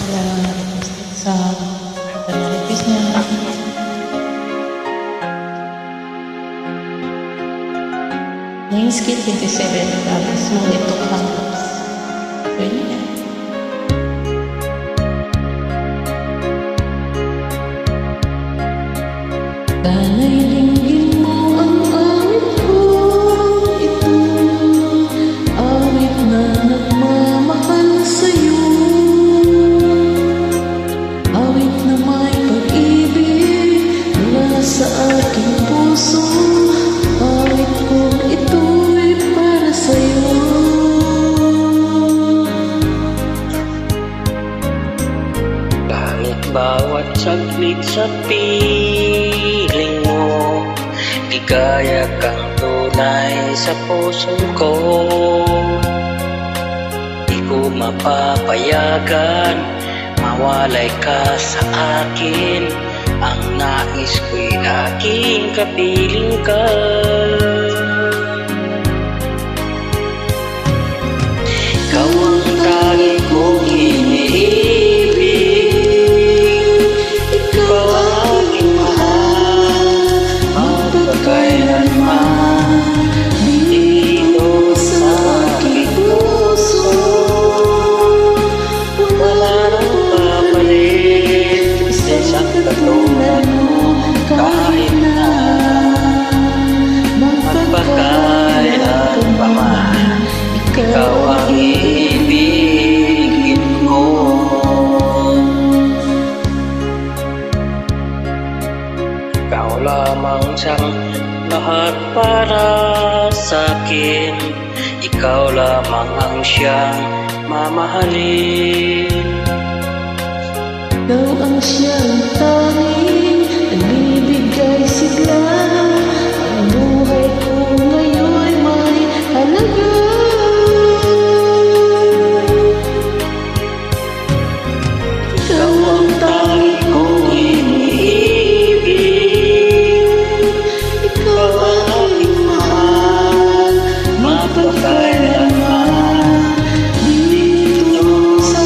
sila requested song. Ito na request niya. Linsky 27, tapos mo ito campus. Pwede na. Sana'y dinggin mo ang awit ko. Ito awit na nagmamahal sa'yo. Awit na may pag-ibig mula sa aking puso. Awit kong ito'y para sa'yo. Kahit bawat saglit sa piling mo, ligaya kang tunay sa puso ko. Di ko mapapayagan mawalay ka sa akin. Ang nais ko'y laging kapiling ka. Ikaw ang tangi kong iniibig. Ikaw ang aking mahal, magpakailanman. Dito sa aking puso, wala nang papalit sa isang katulad mo. Kahit na magpakailan pa man, ikaw ang iibigin ko. Ikaw lamang siyang lahat para sa'kin. Ikaw lamang ang siyang mamahalin. Ikaw ang siyang tanging nagbibigay sigla. Ang buhay ko ngayon'y may halaga. Ikaw ang tangi kong iniibig. Ikaw ang aking mahal, magpakailanman. Dito sa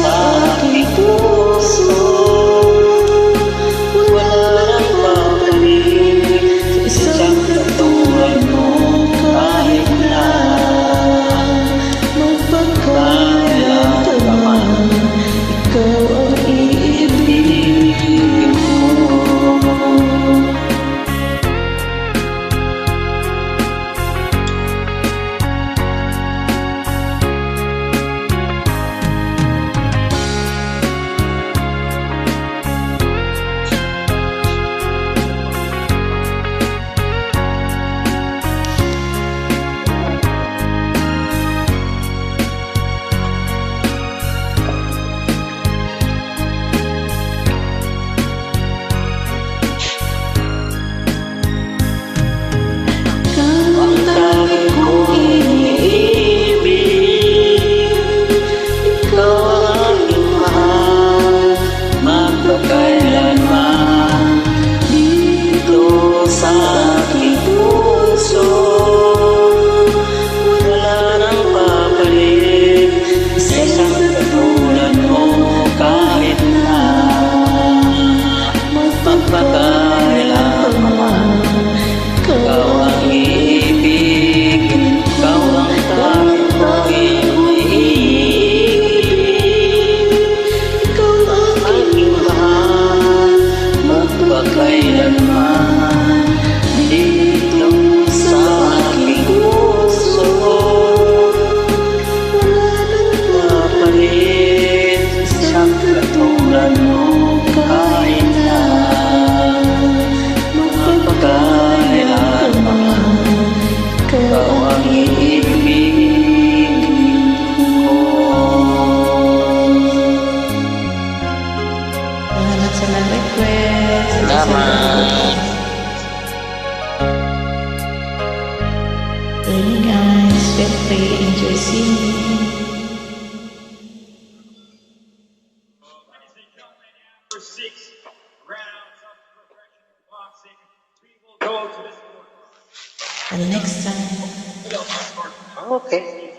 aking puso, wala nang papalit sa isang katulad mo. Kahit na magpakailan pa man, ikaw ang iibigin ko. ang tangi kong iniibig. Ikaw ang aking mahal, magpakailanman. Dito sa aking puso, wala nang papalit sa isang katulad mo. Kahit na magpakailan pa man, ikaw ang iibigin. Ikaw ang tangi kong iniibig. Ikaw ang Aking mahal, magpakailanman. Dito sa aking puso, papalit sa katulad mo. Kahit na magpakailan pa man, ikaw ang iibigin ko. Salamat sa nag-request. Salamat. Hey guys, feel free, enjoy singing. For 6 rounds of professional boxing, we will go to this one. Until next time. Okay.